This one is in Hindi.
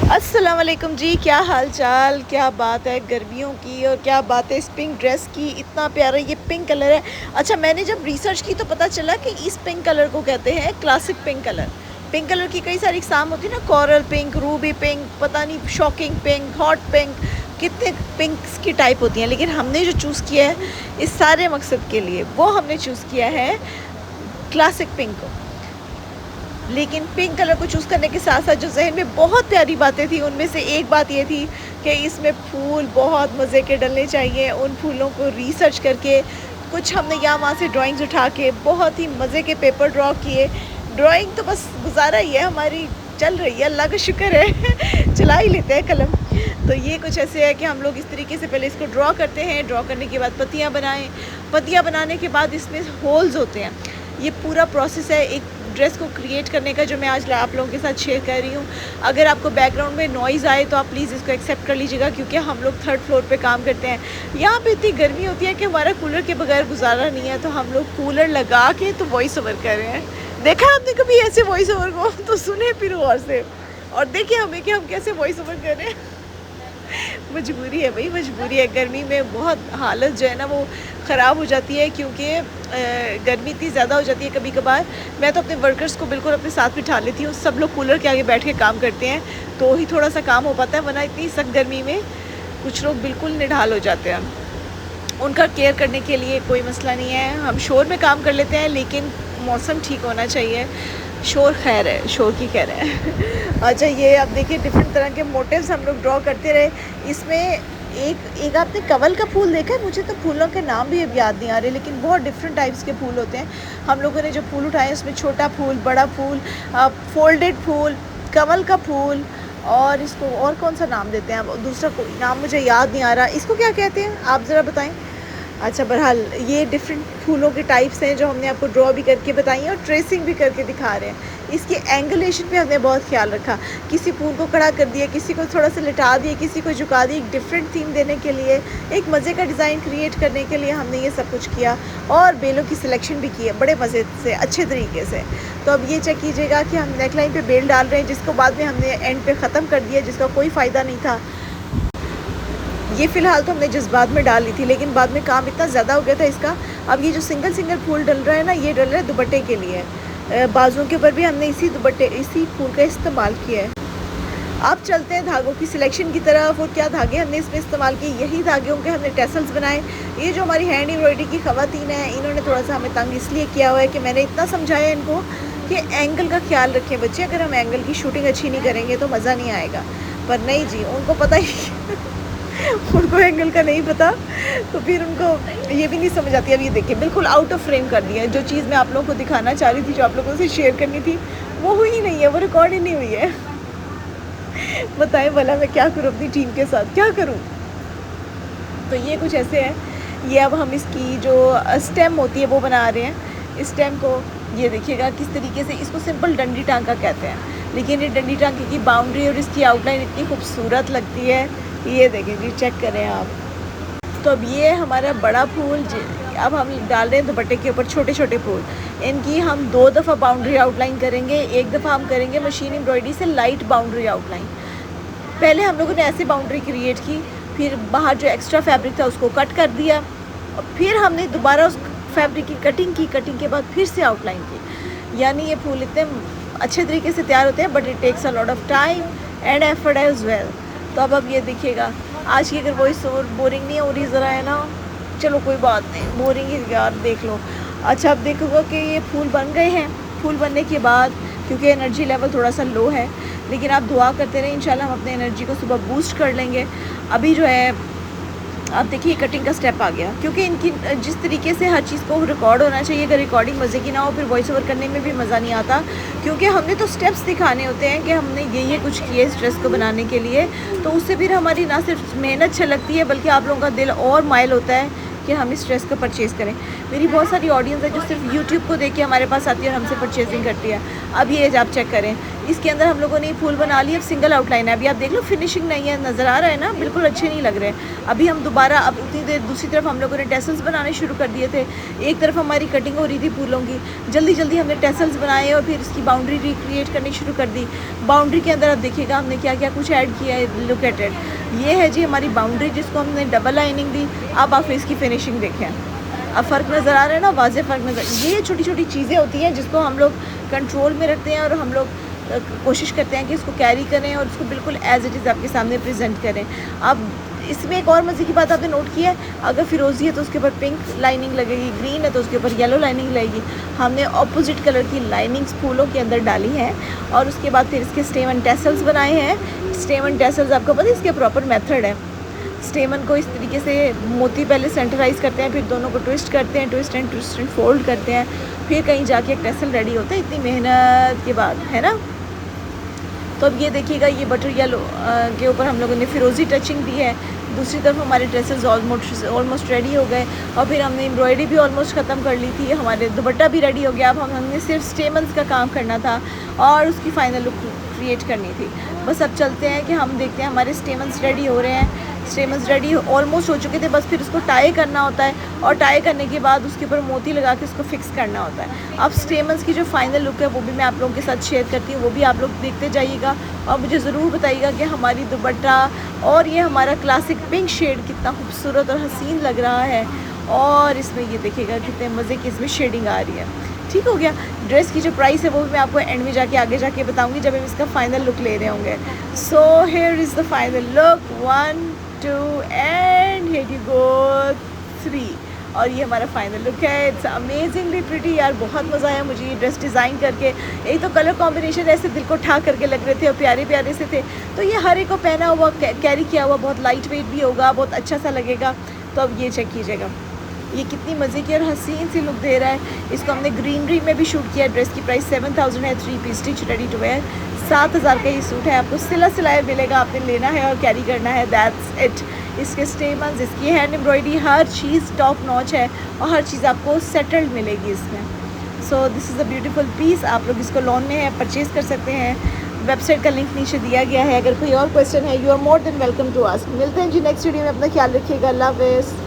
अस्सलाम वालेकुम जी, क्या हाल चाल। क्या बात है गर्मियों की और क्या बात है इस पिंक ड्रेस की। इतना प्यारा ये पिंक कलर है। अच्छा, मैंने जब रिसर्च की तो पता चला कि इस पिंक कलर को कहते हैं classic pink colour. Pink colour की कई सारी इकसाम होती है ना, कोरल पिंक, रूबी पिंक, पता नहीं शॉकिंग पिंक, हॉट पिंक, कितने पिंक्स की टाइप होती हैं। लेकिन हमने जो चूज़ किया है इस सारे मकसद के लिए, वो हमने चूज़ किया है क्लासिक पिंक को। लेकिन पिंक कलर को चूज़ करने के साथ साथ जो जहन में बहुत प्यारी बातें थी, उनमें से एक बात ये थी कि इसमें फूल बहुत मज़े के डलने चाहिए। उन फूलों को रिसर्च करके कुछ हमने यहाँ वहाँ से ड्राइंग्स उठा के बहुत ही मज़े के पेपर ड्रॉ किए। ड्राइंग तो बस गुजारा ही है हमारी, चल रही है, अल्लाह का शुक्र है। चला ही लेते हैं कलम। तो ये कुछ ऐसे है कि हम लोग इस तरीके से पहले इसको ड्रॉ करते हैं। ड्रॉ करने के बाद पत्तियाँ बनाएं। पत्तियाँ बनाने के बाद इसमें होल्स होते हैं। ये पूरा प्रोसेस है एक ड्रेस को क्रिएट करने का, जो मैं आज आप लोगों के साथ शेयर कर रही हूँ। अगर आपको बैकग्राउंड में नॉइज़ आए तो आप प्लीज़ इसको एक्सेप्ट कर लीजिएगा, क्योंकि हम लोग 3rd फ्लोर पे काम करते हैं। यहाँ पे इतनी गर्मी होती है कि हमारा कूलर के बगैर गुजारा नहीं है, तो हम लोग कूलर लगा के तो वॉइस ओवर कर रहे हैं। देखा है आपने कभी ऐसे वॉइस ओवर को? तो सुने फिर और से, और देखिए हमें कि हम कैसे वॉइस ओवर कर रहे हैं। मजबूरी है भाई, मजबूरी है। गर्मी में बहुत हालत जो है ना वो ख़राब हो जाती है, क्योंकि गर्मी इतनी ज़्यादा हो जाती है कभी कभार। मैं तो अपने वर्कर्स को बिल्कुल अपने साथ बिठा लेती हूँ। सब लोग कूलर के आगे बैठ के काम करते हैं तो ही थोड़ा सा काम हो पाता है, वरना इतनी सख्त गर्मी में कुछ लोग बिल्कुल निढाल हो जाते हैं। उनका केयर करने के लिए कोई मसला नहीं है। हम शोर में काम कर लेते हैं, लेकिन मौसम ठीक होना चाहिए। शोर खैर है, शोर की खैर है। अच्छा, ये आप देखिए डिफरेंट तरह के मोटिव्स हम लोग ड्रॉ करते रहे। इसमें एक आपने कवल का फूल देखा है? मुझे तो फूलों के नाम भी अब याद नहीं आ रहे, लेकिन बहुत डिफरेंट टाइप्स के फूल होते हैं। हम लोगों ने जो फूल उठाए उसमें छोटा फूल, बड़ा फूल, फोल्डेड फूल, कवल का फूल, और इसको और कौन सा नाम देते हैं, दूसरा कोई नाम मुझे याद नहीं आ रहा। इसको क्या कहते हैं आप ज़रा बताएं। अच्छा, बहरहाल ये डिफरेंट फूलों के टाइप्स हैं जो हमने आपको ड्रॉ भी करके बताई हैं और ट्रेसिंग भी करके दिखा रहे हैं। इसकी एंगुलेशन पे हमने बहुत ख्याल रखा। किसी फूल को खड़ा कर दिया, किसी को थोड़ा सा लिटा दिया, किसी को झुका दिया, एक डिफरेंट थीम देने के लिए, एक मज़े का डिज़ाइन क्रिएट करने के लिए हमने ये सब कुछ किया। और बेलों की सिलेक्शन भी की है बड़े मज़े से, अच्छे तरीके से। तो अब ये चेक कीजिएगा कि हम नेकलाइन पर बेल डाल रहे हैं, जिसको बाद में हमने एंड पे ख़त्म कर दिया, जिसका कोई फ़ायदा नहीं था। ये फ़िलहाल तो हमने जज्बात में डाल ली थी, लेकिन बाद में काम इतना ज़्यादा हो गया था इसका। अब ये जो सिंगल सिंगल फूल डल रहा है ना, ये डल रहा है दुपट्टे के लिए। बाजुओं के ऊपर भी हमने इसी फूल का इस्तेमाल किया है। अब चलते हैं धागों की सिलेक्शन की तरफ। और क्या धागे हमने इसमें इस्तेमाल किए, यही धागों के हमने टेसल्स बनाए। ये जो हमारी हैंड एम्ब्रॉयडरी की ख़वातीन हैं, इन्होंने थोड़ा सा हमें तंग इसलिए किया हुआ है कि मैंने इतना समझाया इनको कि एंगल का ख्याल रखें बच्चे। अगर हम एंगल की शूटिंग अच्छी नहीं करेंगे तो मज़ा नहीं आएगा। पर नहीं जी, उनको पता ही उनको एंगल का नहीं पता, तो फिर उनको ये भी नहीं समझ आती। अब ये देखिए बिल्कुल आउट ऑफ फ्रेम कर दिया है। जो चीज़ मैं आप लोगों को दिखाना चाह रही थी, जो आप लोगों से शेयर करनी थी, वो हुई नहीं है, वो रिकॉर्ड ही नहीं हुई है। बताएं भला मैं क्या करूँ अपनी टीम के साथ, क्या करूँ। तो ये कुछ ऐसे है। ये अब हम इसकी जो स्टेम होती है वो बना रहे हैं। इस स्टेम को ये देखिएगा किस तरीके से, इसको सिंपल डंडी टांका कहते हैं, लेकिन ये डंडी टांके की बाउंड्री और इसकी आउटलाइन इतनी खूबसूरत लगती है। ये देखें जी, चेक करें आप। तो अब ये हमारा बड़ा फूल, अब हम डाल रहे हैं दुपट्टे के ऊपर छोटे छोटे फूल। इनकी हम 2 दफ़ा बाउंड्री आउटलाइन करेंगे। एक दफ़ा हम करेंगे मशीन एम्ब्रॉयडरी से लाइट बाउंड्री आउटलाइन। पहले हम लोगों ने ऐसी बाउंड्री क्रिएट की, फिर बाहर जो एक्स्ट्रा फैब्रिक था उसको कट कर दिया, और फिर हमने दोबारा उस फैब्रिक की कटिंग के बाद फिर से आउटलाइन की। यानी ये फूल इतने अच्छे तरीके से तैयार होते हैं, but it takes a lot of time and effort as well. तो अब ये देखिएगा, आज की अगर वॉइस ओवर बोरिंग नहीं हो रही ज़रा है ना, चलो कोई बात नहीं, बोरिंग ही यार देख लो। अच्छा, अब देखोगा कि ये फूल बन गए हैं। फूल बनने के बाद क्योंकि एनर्जी लेवल थोड़ा सा लो है, लेकिन आप दुआ करते रहें, इंशाल्लाह हम अपने एनर्जी को सुबह बूस्ट कर लेंगे। अभी जो है आप देखिए कटिंग का स्टेप आ गया, क्योंकि इनकी जिस तरीके से हर चीज़ को रिकॉर्ड होना चाहिए। अगर रिकॉर्डिंग मज़े की ना हो, फिर वॉइस ओवर करने में भी मज़ा नहीं आता, क्योंकि हमने तो स्टेप्स दिखाने होते हैं कि हमने ये कुछ किए इस ड्रेस को बनाने के लिए। तो उससे फिर हमारी ना सिर्फ मेहनत छलकती है, बल्कि आप लोगों का दिल और माइल होता है कि हम इस ड्रेस को परचेज़ करें। मेरी बहुत सारी ऑडियंस है जो सिर्फ यूट्यूब को देख के हमारे पास आती है और हमसे परचेजिंग करती है। अब ये आप चेक करें, इसके अंदर हम लोगों ने फूल बना लिए, अब सिंगल आउटलाइन है। अभी आप देख लो फिनिशिंग नहीं है, नज़र आ रहा है ना, बिल्कुल अच्छे नहीं लग रहे। अभी हम दोबारा अब उतनी देर दूसरी तरफ हम लोगों ने टेसल्स बनाने शुरू कर दिए थे। एक तरफ हमारी कटिंग हो रही थी फूलों की, जल्दी जल्दी हमने टेसल्स बनाए और फिर इसकी बाउंड्री रिक्रिएट करनी शुरू कर दी। बाउंड्री के अंदर अब देखिएगा हमने क्या क्या कुछ ऐड किया है, लुक एट इट। ये है जी हमारी बाउंड्री जिसको हमने डबल लाइनिंग दी। अब आप इसकी फिनिशिंग देखें, अब फ़र्क नज़र आ रहा है ना, वाज़े फ़र्क नज़र। ये छोटी छोटी चीज़ें होती हैं जिसको हम लोग कंट्रोल में रखते हैं और हम लोग कोशिश करते हैं कि इसको कैरी करें और उसको बिल्कुल एज़ इट इज़ आपके सामने प्रेजेंट करें। अब इसमें एक और मज़े की बात आपने नोट की है, अगर फिरोज़ी है तो उसके ऊपर पिंक लाइनिंग लगेगी, ग्रीन है तो उसके ऊपर येलो लाइनिंग लगेगी। हमने ऑपोजिट कलर की लाइनिंग्स फूलों के अंदर डाली हैं और उसके बाद फिर इसके स्टेमन टेसल्स बनाए हैं। स्टेमन टेसल्स आपको पता है इसके प्रॉपर मेथड है। स्टेमन को इस तरीके से मोती पहले सेंटराइज करते हैं, फिर दोनों को ट्विस्ट करते हैं, ट्विस्ट एंड फोल्ड करते हैं, फिर कहीं जाके एक टेसल रेडी होता है इतनी मेहनत के बाद, है ना। तो अब ये देखिएगा, ये बटर येलो के ऊपर हम लोगों ने फिरोज़ी टचिंग दी है। दूसरी तरफ हमारे ड्रेसेस ऑलमोस्ट रेडी हो गए और फिर हमने एम्ब्रॉयडरी भी ऑलमोस्ट ख़त्म कर ली थी। हमारे दुपट्टा भी रेडी हो गया। अब हमने सिर्फ स्टेमन्स का काम करना था और उसकी फ़ाइनल लुक क्रिएट करनी थी। बस अब चलते हैं कि हम देखते हैं हमारे स्टेमन्स रेडी हो रहे हैं। स्टेमन्स रेडी ऑलमोस्ट हो चुके थे, बस फिर उसको टाई करना होता है और टाई करने के बाद उसके ऊपर मोती लगा के उसको फिक्स करना होता है। अब स्टेमन्स की जो फाइनल लुक है वो भी मैं आप लोगों के साथ शेयर करती हूँ, वो भी आप लोग देखते जाइएगा और मुझे ज़रूर बताइएगा कि हमारी दुपट्टा और ये हमारा क्लासिक पिंक शेड कितना खूबसूरत और हसीन लग रहा है। और इसमें ये देखिएगा कितने मज़े की इसमें शेडिंग आ रही है। ठीक हो गया। ड्रेस की जो प्राइस है वो भी मैं आपको एंड में जाके आगे जाके बताऊंगी जब हम इसका फाइनल लुक ले रहे होंगे। So here is the final look, 1 2 and here you go 3। और ये हमारा फाइनल लुक है। इट्स अमेजिंगली प्रिटी यार, बहुत मज़ा आया मुझे ये ड्रेस डिज़ाइन करके। एक तो कलर कॉम्बिनेशन ऐसे दिल को ठा करके लग रहे थे और प्यारे प्यारे से थे, तो ये हर एक को पहना हुआ कैरी किया हुआ बहुत लाइट वेट भी होगा, बहुत अच्छा सा लगेगा। तो अब ये चेक कीजिएगा ये कितनी मज़े की और हसीन सी लुक दे रहा है। इसको हमने ग्रीनरी में भी शूट किया। ड्रेस की प्राइस 7000 है, 3 piece stitch ready to wear. 7000 का ये सूट है, आपको सिला सिलाया मिलेगा, आपने लेना है और कैरी करना है, दैट्स इट। इसके स्टेमन्स, इसकी हैंड एम्ब्रॉयडरी, हर चीज़ टॉप नॉच है और हर चीज़ आपको सेटल्ड मिलेगी इसमें। So this is a beautiful piece. आप लोग इसको लॉन में है परचेज़ कर सकते हैं। वेबसाइट का लिंक नीचे दिया गया है। अगर कोई और क्वेश्चन है, you are more than welcome to ask. मिलते हैं जी नेक्स्ट वीडियो में। अपना ख्याल रखिएगा। अल्लाह हाफ़िज़।